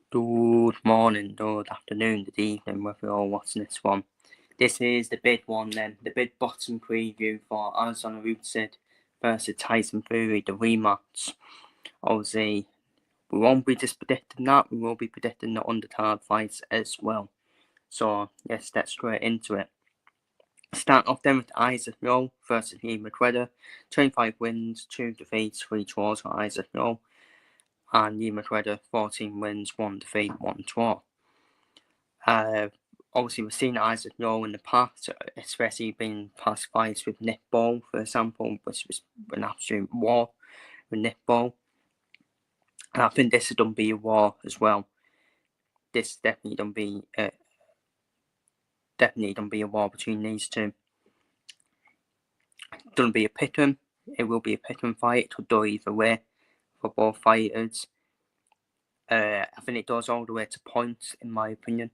Good morning, good afternoon, good evening, whether you're all watching this one. This is the big one then, the big bottom preview for Oleksandr Usyk versus Tyson Fury, the rematch. Obviously, we won't be just predicting that, we will be predicting the undercard fights as well. So, let's get straight into it. Start off then with Isaac Rowe versus Ian McGregor. 25 wins, 2 defeats, 3 draws for Isaac Rowe. And Ian McGregor, 14 wins, 1 defeat, 1 draw. Obviously, we've seen Isaac Rowe in the past, especially being past fights with Nick Ball, for example, which was an absolute war with Nick Ball. And I think this is going to be a war as well. This is definitely going to be a war between these two. It's going to be a pick'em. It will be a pick'em fight. It could go either way for both fighters. I think it goes all the way to points, in my opinion.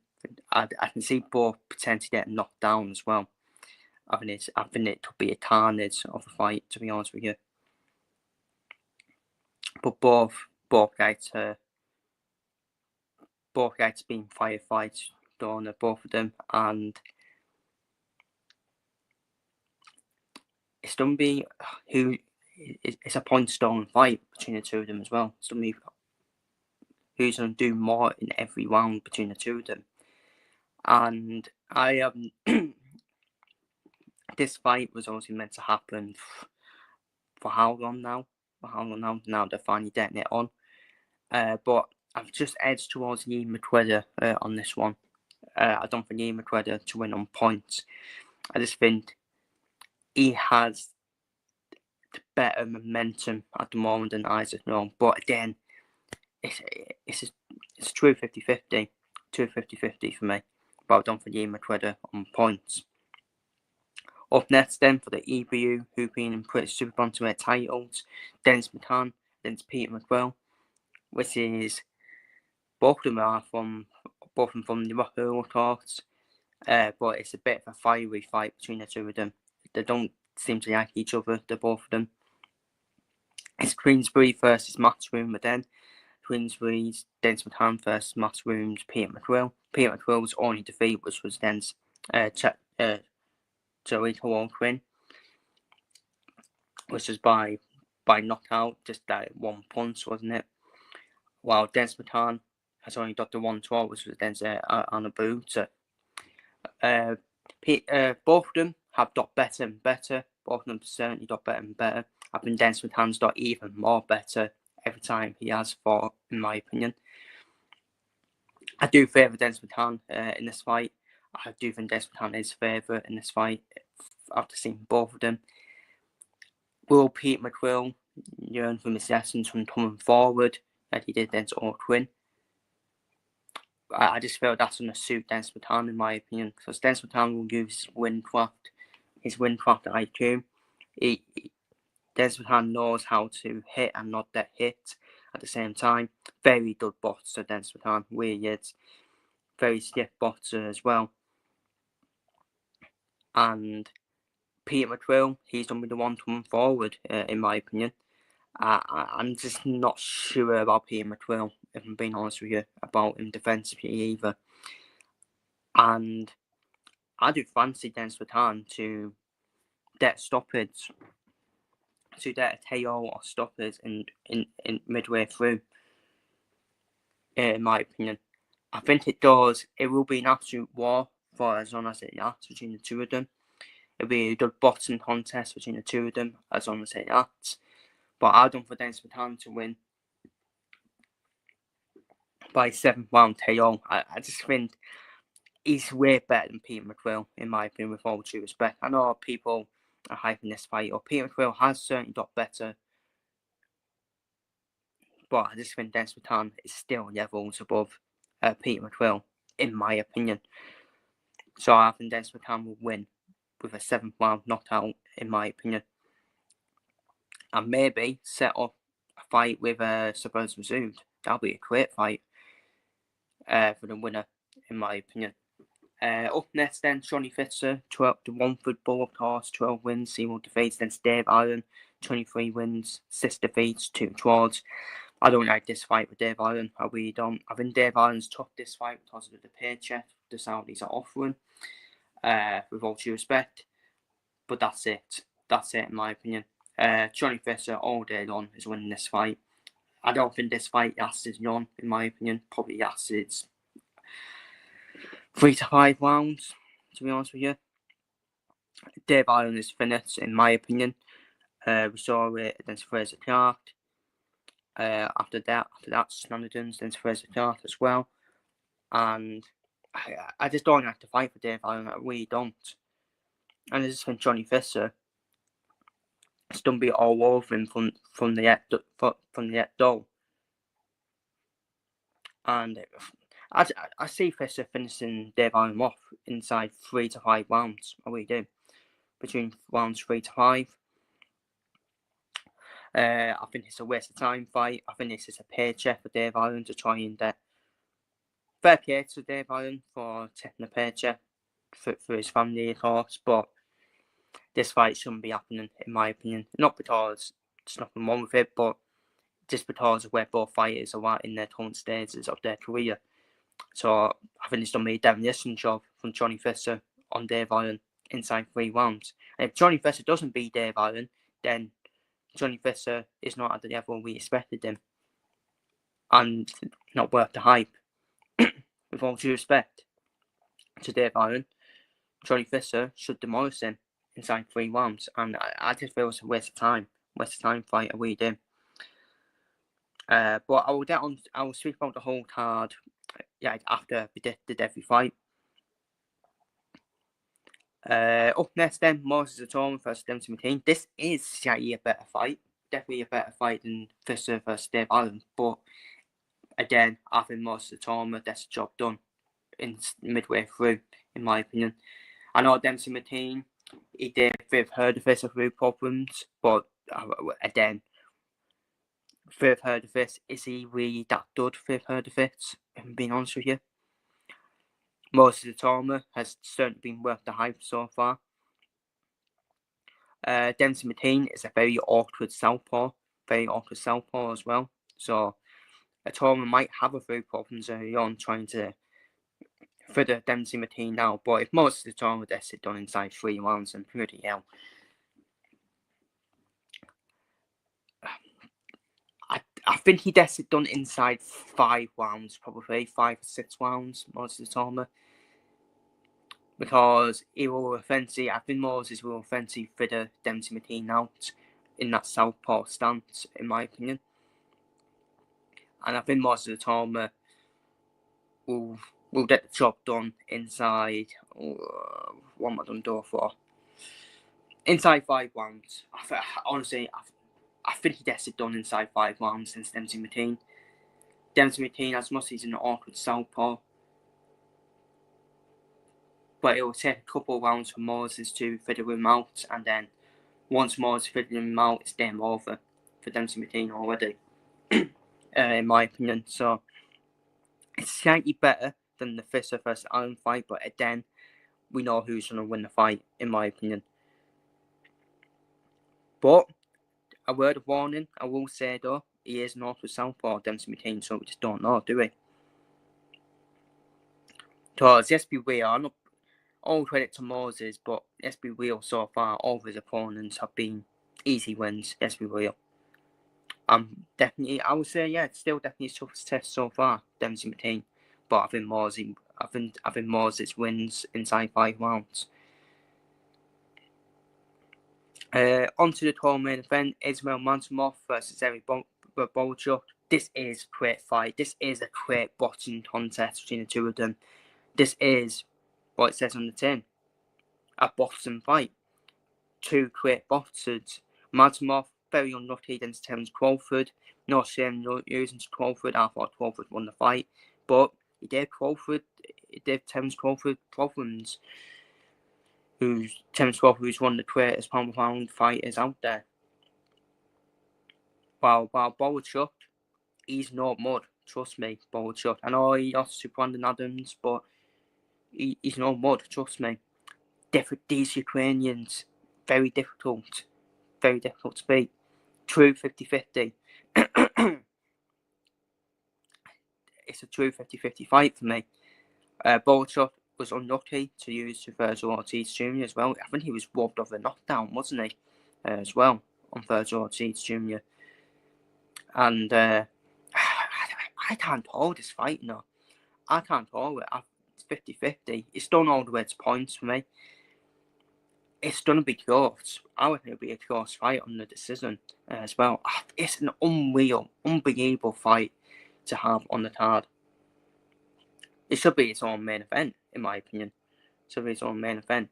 I can see both potentially getting knocked down as well. I think it could be a carnage of a fight, to be honest with you. But both guys been firefights done, both of them, and it's gonna be it's a point stone fight between the two of them as well. It's gonna be who's gonna do more in every round between the two of them. And I have this fight was obviously meant to happen for how long now? Now they're finally getting it on. But I've just edged towards Ian McGregor on this one. I don't think Ian McGregor to win on points. I just think he has the better momentum at the moment than Isaac Rowe. But again, it's a true 50-50. True 50-50 for me. But I don't think Ian McGregor on points. Up next then for the EBU, European and British Super Bantamweight titles, Dennis McCann against Peter McWell, which is both of them from the Rockville courts, but it's a bit of a fiery fight between the two of them. They don't seem to like each other, the both of them. It's Queensbury versus Matchroom again. Queensbury's Dennis McCann versus Matchroom's Peter McWell. Peter McWell's only defeat, which was Dennis Joey Quinn, which was by knockout, just that one punch, wasn't it? While Dennis McCann has only got the 1-12, which was Dennis on a boot. Both of them have got better and better. Both of them certainly got better and better. I think Dennis McCann's got even more better every time he has fought, in my opinion. I do favour Dennis McCann in this fight. I do think Dennis McCann is favourite in this fight after seeing both of them. Will Pete McWell learn from his lessons from coming forward that he did against Quinn? I just feel that's going to suit Dennis McCann, in my opinion, because Dennis McCann will use his windcraft IQ. Dennis McCann knows how to hit and not get hit at the same time. Very good boxer, Dennis McCann, really is. Very stiff boxer as well. And Peter McWell, he's going to be the one coming forward, in my opinion. I'm just not sure about Peter McWell, if I'm being honest with you, about him defensively either. And I do fancy Dennis McCann to get stoppage, to get a KO or stoppage in midway through, in my opinion. I think it will be an absolute war for as long as it lasts between the two of them. It'll be a good boxing contest between the two of them as long as it lasts. But I don't think Dennis McCann to win by 7th round KO. I just think he's way better than Peter McWell, in my opinion, with all due respect. I know people are hyping this fight up. Peter McWell has certainly got better, but I just think Dennis McCann is still levels above Peter McWell, in my opinion. So I think Dennis McCann will win with a 7th round knockout, in my opinion. And maybe set up a fight with Sabaz Masood. That'll be a great fight for the winner, in my opinion. Up next then, Johnny Fitzer, 1 football, of course, 12 wins, 0 defeats. Then Dave Allen, 23 wins, 6 defeats, 2 draws. I don't like this fight with Dave Allen. I really don't. I think Dave Allen's took this fight because of the paycheck the Saudis are offering, with all due respect. But that's it. That's it, in my opinion. Johnny Fisher, all day long, is winning this fight. I don't think this fight lasted long, in my opinion. Probably lasted 3 to 5 rounds, to be honest with you. Dave Allen is finished, in my opinion. We saw it against Fraser Clark. After that, Snowden's against Fraser Clark as well. And I just don't like to fight for Dave Allen. I really don't. And I just think Johnny Fisher has done beat all over him from the get-go. And I see Fisher finishing Dave Allen off inside 3 to 5 rounds. I really do. Between rounds 3 to 5. I think it's a waste of time fight. I think this is a paycheck for Dave Allen to try and get fair play to Dave Allen for taking a paycheck for his family, of course. But this fight shouldn't be happening, in my opinion. Not because there's nothing wrong with it, but just because of where both fighters are at in their current stages of their career. So I think it's done me a demolition job from Johnny Fisher on Dave Allen inside 3 rounds. And if Johnny Fisher doesn't beat Dave Allen, then Johnny Fisher is not at the level we expected him. And not worth the hype. With all due respect to Dave Allen, Johnny Fisher should demolish him inside 3 rounds. And I just feel it's a waste of time. Waste of time fight, I really do. But I will speak about the whole card after the Devi fight. Up next then, Moses Atoma versus Dempsey McKean. This is slightly a better fight. Definitely a better fight than Fisher versus Dave Allen. But again, I think Moses Atoma, that's the job done in midway through, in my opinion. I know Dempsey McKean, he did with Herdefist through problems, but again, Fifth Herdefist, is he really that good, Fifth Herdefist, if I'm being honest with you? Moses Atoma has certainly been worth the hype so far. Dempsey McKean is a very awkward southpaw as well. So Atoma might have a few problems early on trying to further Dempsey McKean now. But if Moses Atoma gets it done inside 3 rounds, then pretty hell. I think he gets it done inside 5 rounds, probably 5 or 6 rounds, Moses Atoma. Because he will offensive. I think Moses will offensive further Dempsey McKean out in that southpaw stance, in my opinion. And I think Moses Atoma will get the job done inside. What am I done door for? Inside 5 rounds. Honestly, I think he gets it done inside 5 rounds since Dempsey McKean. Dempsey McKean, as much as he's an awkward southpaw, but it will take a couple of rounds for Moses to figure him out, and then once Moses figures him out, it's game over for Dempsey McKean already, in my opinion. So it's slightly better than the Fisher versus Allen fight, but again, we know who's going to win the fight, in my opinion. But a word of warning, I will say though, he is north with southpaw, Dempsey McKean, so we just don't know, do we? Because let's be real, all credit to Moses, but let's be real, so far all of his opponents have been easy wins, let's be real. Definitely, I would say, yeah, it's still definitely his toughest test so far, Dempsey McKean. But I think Moses wins inside 5 rounds. Onto the co-main event, Ismail Mansamov versus Eric Bolchuk. This is a great fight. This is a great boxing contest between the two of them. This is what it says on the tin. A boxing fight. 2 great boxers. Mansamov, very unlucky against Terence Crawford. No shame losing to Crawford. I thought Crawford won the fight. But he gave Terence Crawford problems. Terence Crawford, who's one of the greatest pound-for-pound fighters out there. While Bolchuk, he's no mud. Trust me, Bolchuk. I know he lost to Brandon Adams, but he's no mud. Trust me. These Ukrainians, very difficult to beat. True 50-50. it's a true 50-50 fight for me. Boruchuk was unlucky to use Virgil Ortiz Jr. as well. I think he was robbed of a knockdown, wasn't he? As well, on Virgil Ortiz Jr. And I can't hold this fight, no. I can't hold it. It's 50-50. It's done all the way to points for me. It's going to be close. I reckon it'll be a close fight on the decision as well. It's an unbelievable fight to have on the card. It should be its own main event, in my opinion. It should be its own main event.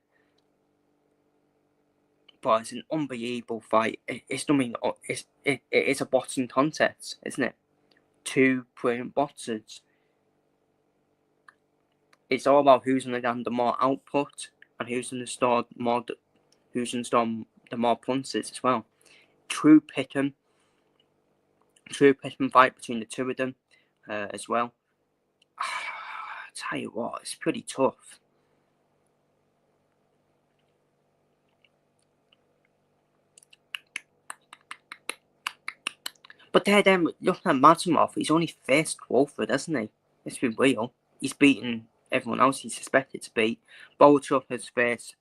But it's an unbelievable fight. It's a boxing contest, isn't it? Two brilliant boxers. It's all about who's going to get the more output and who's going to store the more punches as well. True pick'em fight between the two of them as well. I tell you what, it's pretty tough. But then looking at Madsimov, he's only faced Wolford, hasn't he? Let's be real. He's beaten everyone else he's suspected to beat. Boruchuk has faced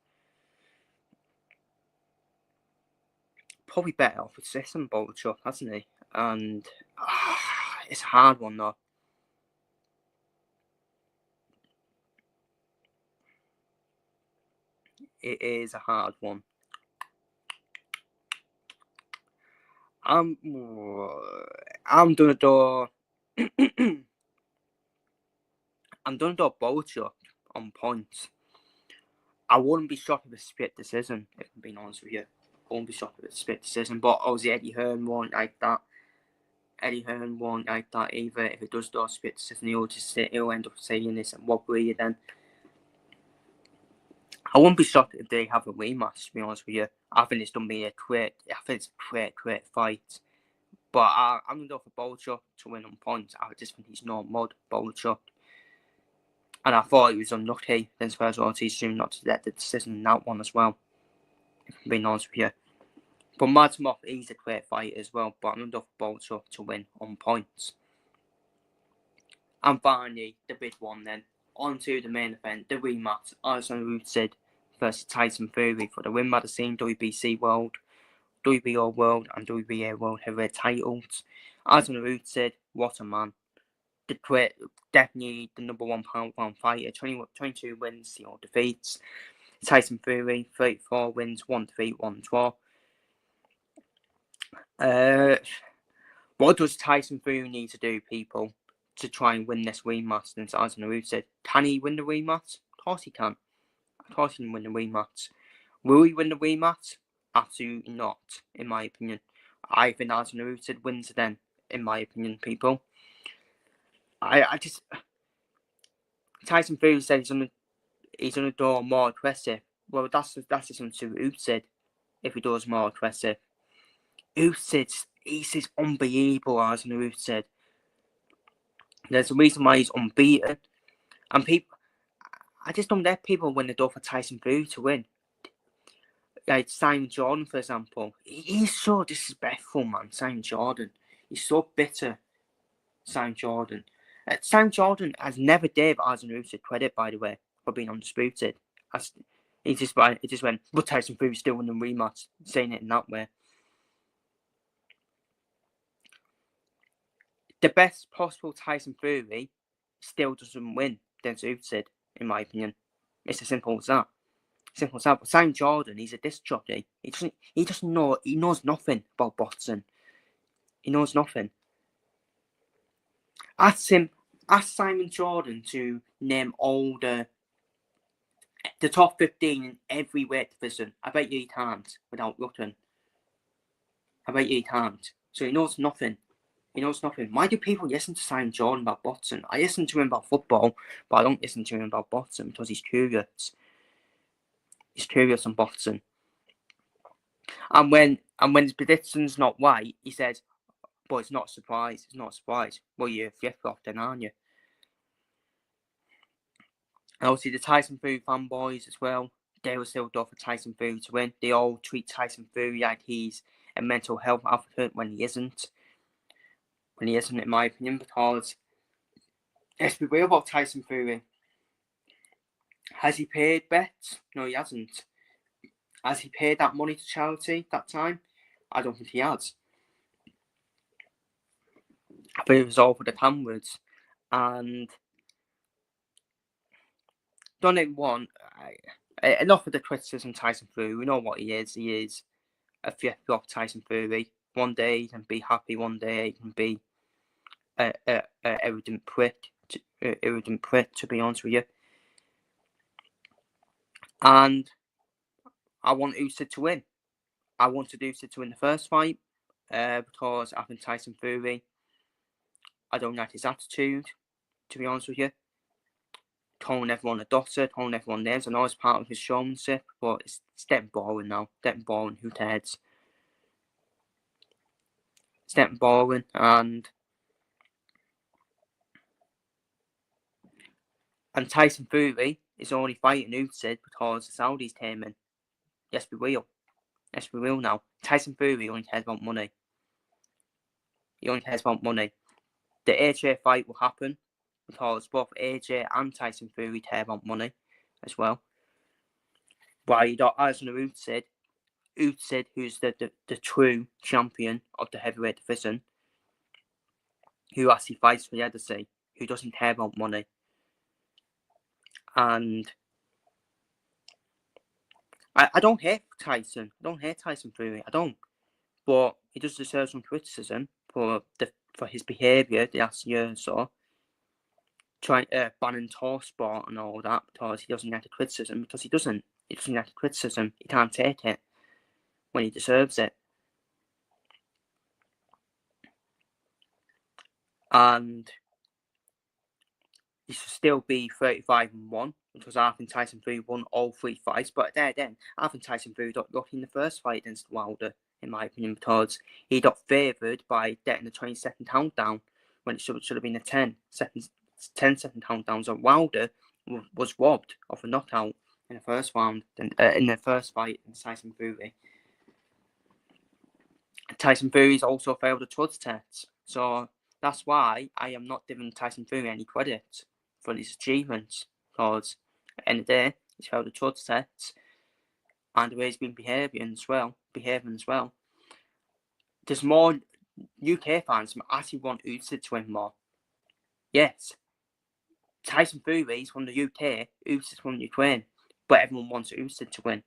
probably better off with Sisson Boruchuk, hasn't he? And it's a hard one though. It is a hard one. I'm gonna do Boruchuk on points. I wouldn't be shocked if it's a split decision, if I'm being honest with you. I wouldn't be shocked if it's a split decision, but obviously Eddie Hearn won't like that. Eddie Hearn won't like that either. If it does do a split decision, he'll end up saying this, and what were you then? I wouldn't be shocked if they have a rematch, to be honest with you. I think it's going to be a great fight. But I'm going to go for Boruchuk to win on points. I just think he's no mud, Boruchuk. And I thought he was unlucky against Virgil Ortiz Jr. not to get the decision in that one as well, if I'm being honest with you. But Madsimov, he's a great fighter as well. But I'm going to go for Boruchuk to win on points. And finally, the big one then. On to the main event, the rematch. Oleksandr Usyk versus Tyson Fury for the win by the same WBC World, WBO World, and WBA World Heavyweight titles. Oleksandr Usyk, what a man. Definitely the number one pound fighter. 22 wins, 0 defeats. Tyson Fury, 34 wins, 1 defeat, 1 draw. What does Tyson Fury need to do, people, to try and win this rematch against Oleksandr Usyk? Can he win the rematch? Of course he can. Of course he can win the rematch. Will he win the rematch? Absolutely not, in my opinion. I think Oleksandr Usyk wins then, in my opinion, people. Tyson Fury said he's gonna do more aggressive. Well, that's just something to Usyk if he does more aggressive. Usyk, he's unbelievable, Oleksandr Usyk. There's a reason why he's unbeaten. And I just don't let people win the door for Tyson Fury to win. Like Simon Jordan, for example. He's so disrespectful, man, Simon Jordan. He's so bitter, Simon Jordan. Simon Jordan has never gave Oleksandr Usyk credit, by the way, for being undisputed. He just went, but Tyson Fury still won the rematch, saying it in that way. The best possible Tyson Fury still doesn't win against Usyk, in my opinion. It's as simple as that. But Simon Jordan, he's a disc jockey. He knows nothing about boxing. He knows nothing. Ask Simon Jordan to name all the top 15 in every weight division. I bet you he can't without looking. I bet you he can't. So he knows nothing. He knows nothing. Why do people listen to Simon Jordan about boxing? I listen to him about football, but I don't listen to him about boxing because he's curious. He's curious on boxing. And when his prediction's not right, he says, but it's not a surprise. It's not a surprise. Well, you're flip-flop then, aren't you? And obviously, the Tyson Fury fanboys as well, they will still go for Tyson Fury to win. They all treat Tyson Fury like he's a mental health advocate when he isn't. In my opinion, because let's be real about Tyson Fury. Has he paid bets? No, he hasn't. Has he paid that money to charity that time? I don't think he has. I think it was all for the cameras. And don't get me wrong, enough of the criticism Tyson Fury. We know what he is. He is a flip-flop Tyson Fury. One day he can be happy, one day he can be a arrogant prick, to be honest with you. And I want Usyk to win. I wanted Usyk to win the first fight because I think Tyson Fury, I don't like his attitude, to be honest with you. Calling everyone a dosser, calling everyone names. I know it's part of his showmanship, but it's getting boring now. Getting boring. Who cares? It's getting boring, and Tyson Fury is only fighting Usyk because the Saudis came in. Yes, we will. Yes, we will now. Tyson Fury only cares about money. He only cares about money. The AJ fight will happen because both AJ and Tyson Fury care about money as well. While you got Oleksandr Usyk, who's the true champion of the heavyweight division, who actually fights for the legacy, who doesn't care about money. And I don't hate Tyson. I don't hate Tyson Fury. I don't. But he does deserve some criticism for his behaviour the last year or so. Trying banning tour sport and all that because he doesn't get the criticism. Because he doesn't. He doesn't get the criticism. He can't take it when he deserves it. And he should still be 35-1 because I think Tyson Fury won all 3 fights. But then I think Tyson Fury got lucky in the first fight against Wilder, in my opinion, because he got favoured by getting the 20-second countdown when it should have been a 10-second countdown. So Wilder was robbed of a knockout in the first round, in the first fight against Tyson Fury. Tyson Fury's also failed the trust test, so that's why I am not giving Tyson Fury any credit for his achievements, because at the end of the day, he's failed the trust test, and the way he's been behaving as well. There's more UK fans who actually want Usyk to win more. Yes, Tyson Fury is from the UK, Usyk's from Ukraine, but everyone wants Usyk to win.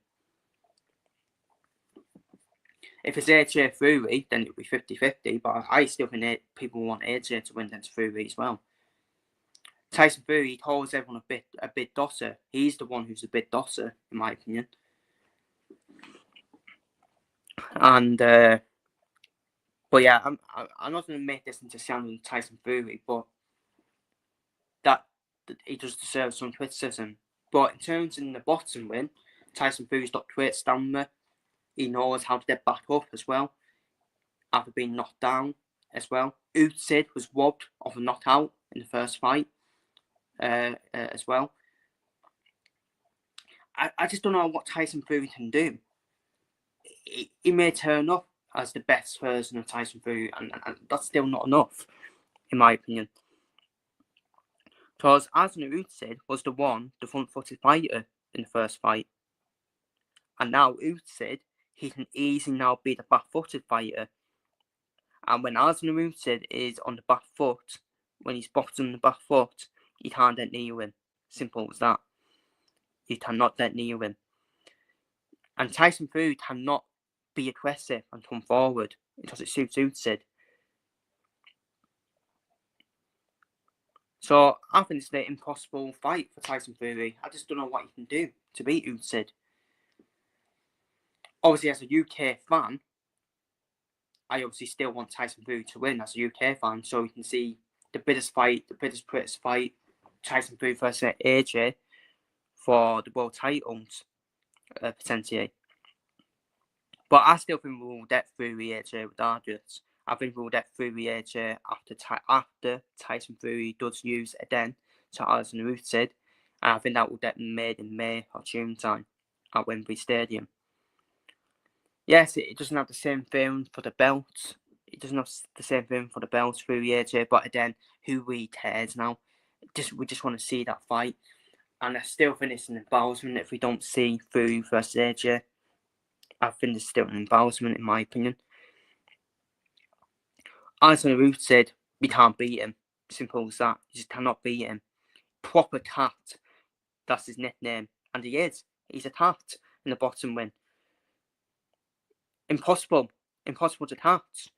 If it's AJ Fury, then it would be 50-50, but I still think people want AJ to win against Fury as well. Tyson Fury calls everyone a bit dosser. He's the one who's a bit dosser, in my opinion. And but yeah, I'm not going to make this into sounding Tyson Fury, but that he does deserve some criticism. But in terms of the boxing win, Tyson Fury's got great stamina. He knows how to get back up as well, after being knocked down as well. Usyk was robbed of a knockout in the first fight as well. I just don't know what Tyson Fury can do. He may turn up as the best version of Tyson Fury, and that's still not enough, in my opinion. Because Usyk was the front-footed fighter in the first fight. And now Usyk, he can easily now be the back-footed fighter. And when Usyk is on the back foot, when he's boxing on the back foot, you can't get near him. Simple as that. You cannot get near him. And Tyson Fury cannot be aggressive and come forward because it suits Usyk. So I think it's an impossible fight for Tyson Fury. I just don't know what he can do to beat Usyk. Obviously, as a UK fan, I obviously still want Tyson Fury to win as a UK fan, so we can see the biggest fight, Tyson Fury versus AJ for the world titles, potentially. But I still think we will get Fury AJ regardless. I think we will get Fury AJ after Tyson Fury does use again to Oleksandr Usyk, and I think that will get made in May or June time at Wembley Stadium. Yes, it doesn't have the same feeling for the belts. It doesn't have the same feeling for the belts, Fury AJ, but again, who really cares now? We just want to see that fight. And I still think it's an embarrassment if we don't see Fury versus AJ. I think it's still an embarrassment in my opinion. Alexander Ruth said we can't beat him. Simple as that. You just cannot beat him. Proper cat. That's his nickname. And he is. He's a cat in the bottom win. Impossible. Impossible to catch.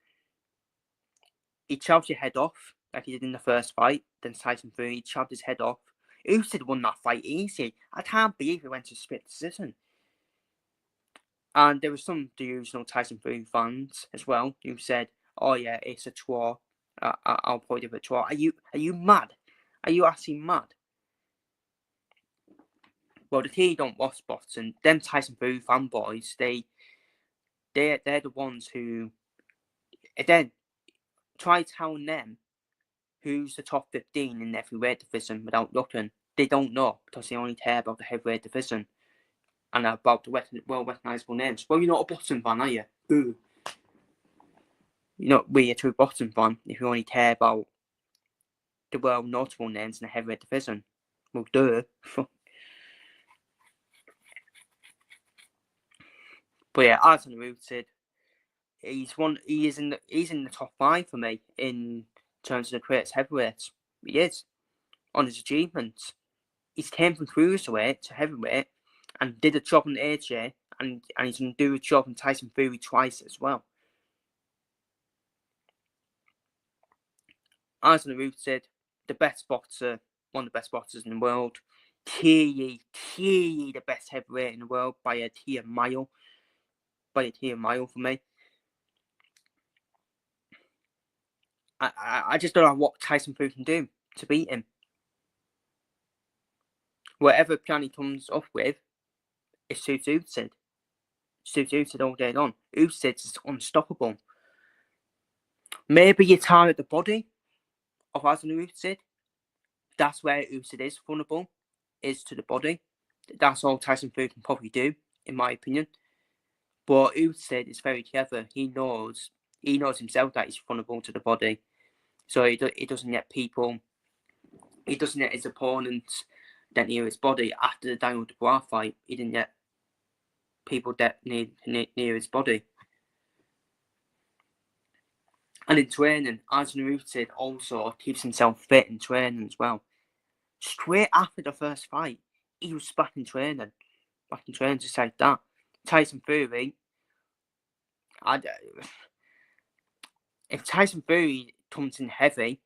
He chopped your head off like he did in the first fight. Then Tyson Fury chopped his head off. Usyk won that fight easy. I can't believe he went to split decision. And there were some delusional Tyson Fury fans as well who said, "Oh yeah, it's a draw. I'll probably give it a draw." Are you mad? Are you actually mad? Well, the T don't watch boxing. Them Tyson Fury fanboys, they're the ones who then try telling them who's the top 15 in the heavyweight division without looking. They don't know because they only care about the heavyweight division and about the well-recognisable names. Well, you're not a boxing fan, are you? Boo. You're not really a true boxing fan if you only care about the well-notable names in the heavyweight division. Well, duh. But yeah, as rooted, he is in the top 5 for me in terms of the greatest heavyweights. He is on his achievements. He's came from cruiserweight to heavyweight and did a job on AJ, and he's going to do a job on Tyson Fury twice as well. As Naruto said, the best boxer, one of the best boxers in the world. Clearly the best heavyweight in the world by a tier mile. By a tier mile for me. I just don't know what Tyson Fury can do to beat him. Whatever plan he comes up with, it suits Usyk. Suits Usyk all day long. Usyk is unstoppable. Maybe you target the body of Aslan Usyk. That's where Usyk is vulnerable, is to the body. That's all Tyson Fury can probably do, in my opinion. But Usyk is very clever. He knows himself that he's vulnerable to the body. So he doesn't let people, he doesn't let his opponents get near his body. After the Daniel Dubois fight, he didn't let people get near his body. And in training, Aslan Usyk also keeps himself fit in training as well. Straight after the first fight, he was back in training just like that. Tyson Fury, if Tyson Fury comes in heavy,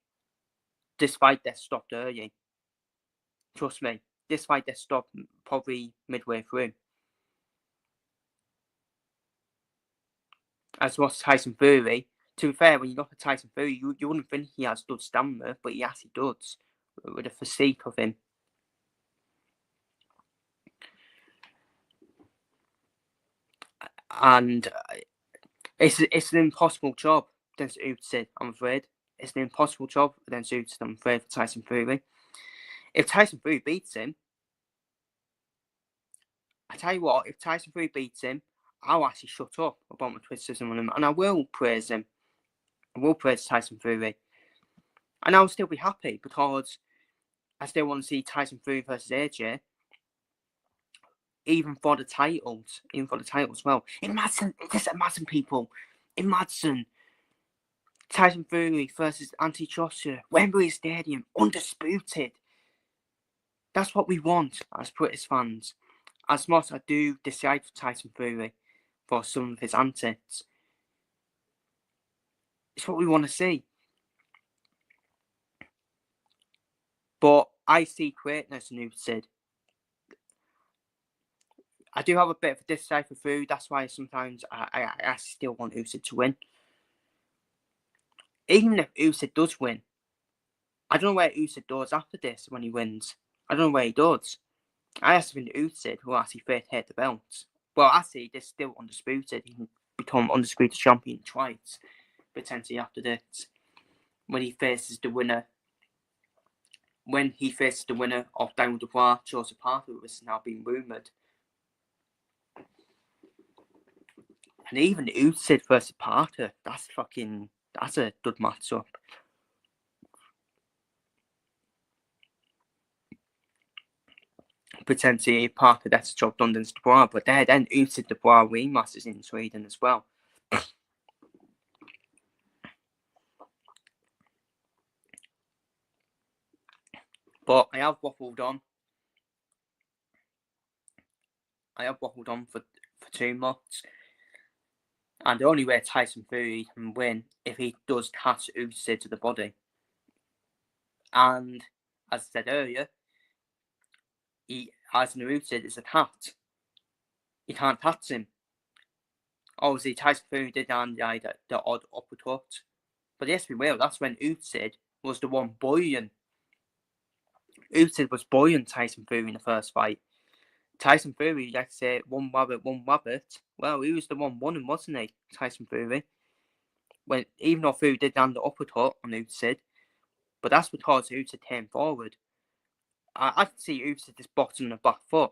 this fight gets stopped early. Trust me, this fight gets stopped probably midway through. As was Tyson Fury. To be fair, when you look at Tyson Fury, you wouldn't think he has good stamina, but he actually does, with the physique of him. And it's an impossible job against Usyk, I'm afraid. It's an impossible job against Usyk, I'm afraid, for Tyson Fury. If Tyson Fury beats him, I tell you what, if Tyson Fury beats him, I'll actually shut up about my criticism on him, and I will praise him. I will praise Tyson Fury. And I'll still be happy because I still want to see Tyson Fury versus AJ. Even for the titles. Well. Imagine people. Imagine Tyson Fury versus Anthony Joshua. Wembley Stadium. Undisputed. That's what we want as British fans. As much as I do decide for Tyson Fury for some of his antics, it's what we want to see. But I see greatness in Usyk. I do have a bit of a dislike for Fury. That's why sometimes I still want Usyk to win. Even if Usyk does win, I don't know where Usyk does after this when he wins. I don't know where he does. I actually think Usyk will actually take the belt. Well, actually, they're still undisputed. He can become undisputed champion twice, potentially after this. When he faces the winner of Daniel Dubois, Joseph Parker, which is now being rumoured. And even Usyk versus Parker, that's a good matchup. potentially Parker that's job done against Dubois, but then Usyk Dubois rematch is in Sweden as well. But I have waffled on. For 2 months. And the only way Tyson Fury can win if he does catch Usyk to the body. And as I said earlier, Usyk is a cat. You can't touch him. Obviously, Tyson Fury did land the odd uppercut. But yes, we will. That's when Usyk was the one bullying. Usyk was bullying Tyson Fury in the first fight. Tyson Fury, like I say, one rabbit. Well, he was the one winning, wasn't he, Tyson Fury? Even though Fury did land the uppercut on Usyk, but that's because Usyk came forward. I can see Usyk just boxing the back foot,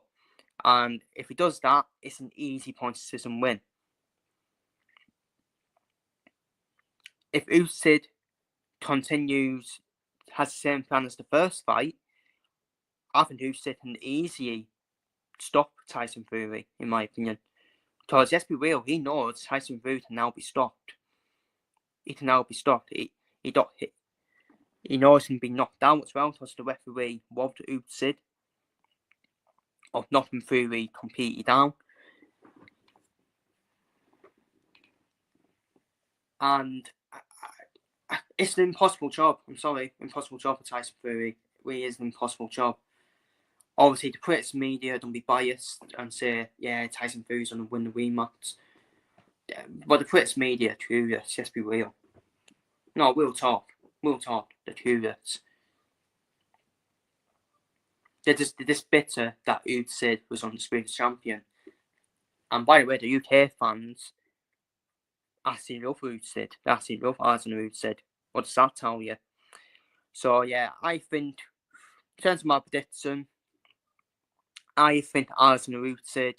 and if he does that, it's an easy point decision win. If Usyk has the same plan as the first fight, I think Usyk can easily stop Tyson Fury, in my opinion. Because let's be real, he knows Tyson Fury can now be stopped. He can now be stopped. He knows he can be knocked down as well, because the referee robbed Usyk of knocking Fury completely down. And it's an impossible job. I'm sorry, impossible job for Tyson Fury. It really is an impossible job. Obviously, the British media don't be biased and say, yeah, Tyson Fury's going to win the rematch. But the British media are curious, let's be real. No, we'll talk. They're curious. They're just bitter that Usyk was undisputed champion. And by the way, the UK fans actually love Usyk. They actually love Arsenal Usyk. What does that tell you? So yeah, I think, in terms of my prediction, I think Arsenal Usyk,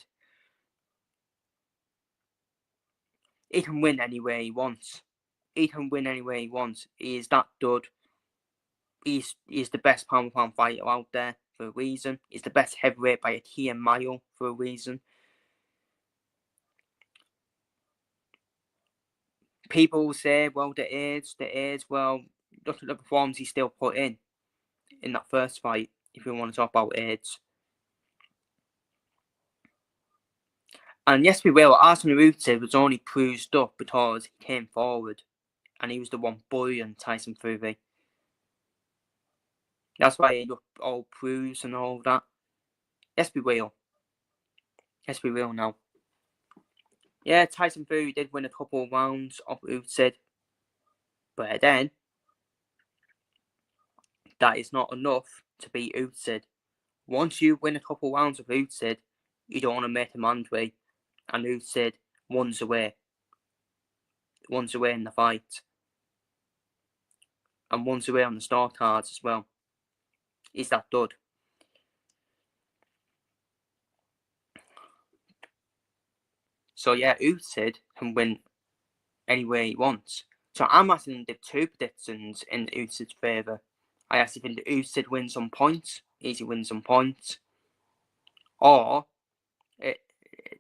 he can win any way he wants. He is that good. He's the best pound for pound fighter out there for a reason. He's the best heavyweight by a key mile for a reason. People will say, well, the age. Well, look at the performance he still put in that first fight, if you want to talk about age. And yes, we will. Arsenal Usyk was only bruised up because he came forward and he was the one bullying Tyson Fury. That's why he looked all bruised and all that. Yes, we will. Now. Yeah, Tyson Fury did win a couple of rounds of Usyk, but then that is not enough to beat Usyk. Once you win a couple of rounds of Usyk, you don't want to make him angry, and Usyk runs away in the fight, and runs away on the star cards as well. He's that good. So yeah, Usyk can win any way he wants. So I'm actually the 2 predictions in Usyk's favour. I actually think that Usyk wins on points, easy wins on points, or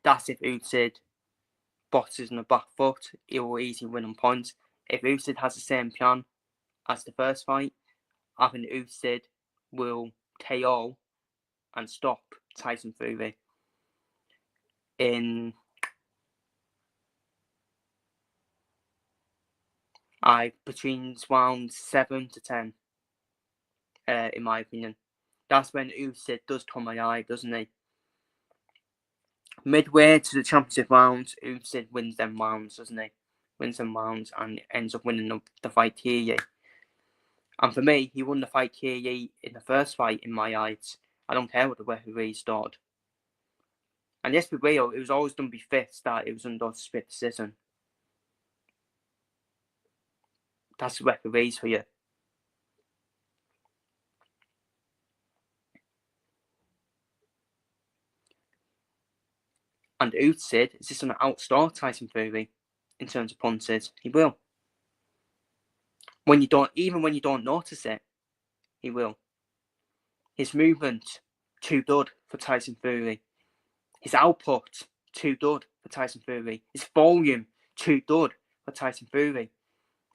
that's if Usyk boxes on the back foot, he will easily win on points. If Usyk has the same plan as the first fight, I think Usyk will KO and stop Tyson Fury in between rounds 7 to 10, in my opinion. That's when Usyk does come alive, doesn't he? Midway to the championship rounds, Usyk wins them rounds, doesn't he? Wins them rounds and ends up winning the fight TAE. And for me, he won the fight TAE in the first fight in my eyes. I don't care what the referee thought. And yes, be real, it was always done be fixed that it was under split decision. That's the referees for you. And Usyk is just going to outstar Tyson Fury in terms of punches. He will. Even when you don't notice it, he will. His movement too dud for Tyson Fury. His output, too dud for Tyson Fury. His volume, too dud for Tyson Fury.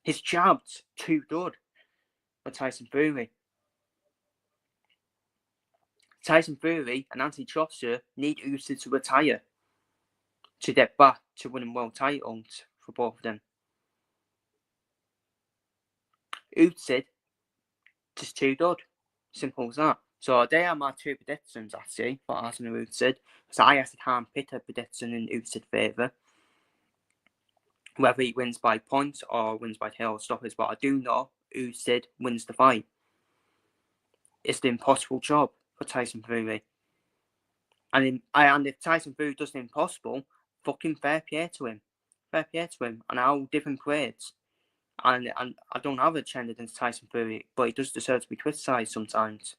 His jabs, too dud for Tyson Fury. Tyson Fury and Anthony Joshua need Usyk to retire to get back to winning world titles for both of them. Usyk, just too dud. Simple as that. So they are my two predictions actually for Arsenal and Usyk. So I actually can't pick a prediction in Usyk's favour. Whether he wins by points or wins by tail stoppers, but I do know Usyk wins the fight. It's the impossible job for Tyson Fury. And if Tyson Fury does the impossible, fucking fair play to him. Fair play to him. And all different grades. And I don't have a trend against Tyson Fury, but he does deserve to be criticised sometimes.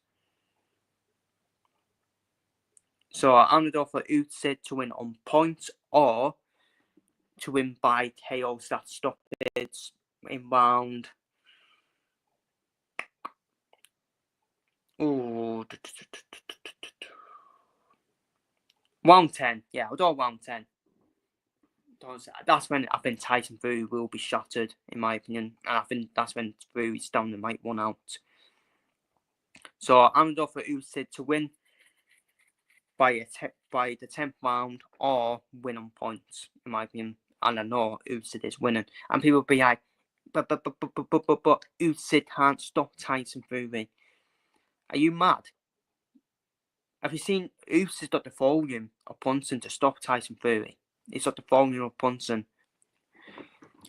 So I'm going to go for Usyk to win on points or to win by KOs that stoppage in round. Ooh. Round 10. Yeah, I'll do round 10. That's when I think Tyson Fury will be shattered, in my opinion. And I think that's when Fury's down and might one out. So I'm going to go for Usyk to win by the 10th round or win on points, in my opinion. And I know Usyk is winning. And people will be like, but Usyk can't stop Tyson Fury. Are you mad? Have you seen Usyk's got the volume of punching to stop Tyson Fury? He's got the volume of punching.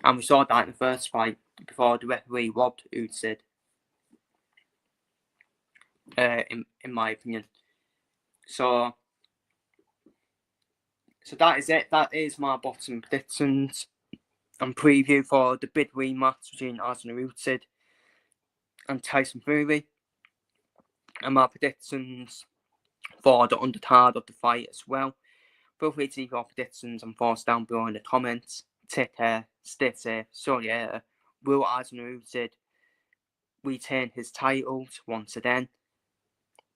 And we saw that in the first fight before the referee robbed Usyk. In my opinion. So that is it. That is my bottom predictions and preview for the big rematch between Arsenal and Usyk and Tyson Fury. And my predictions for the undercard of the fight as well. Feel free to leave your predictions and thoughts down below in the comments. Take care, stay safe, so yeah. Will Arsenal Usyk retain his titles once again?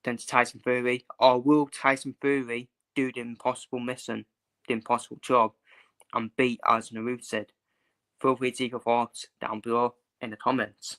Then to Tyson Fury, or will Tyson Fury do the impossible mission, the impossible job, and beat Usyk? Feel free to leave your thoughts down below in the comments.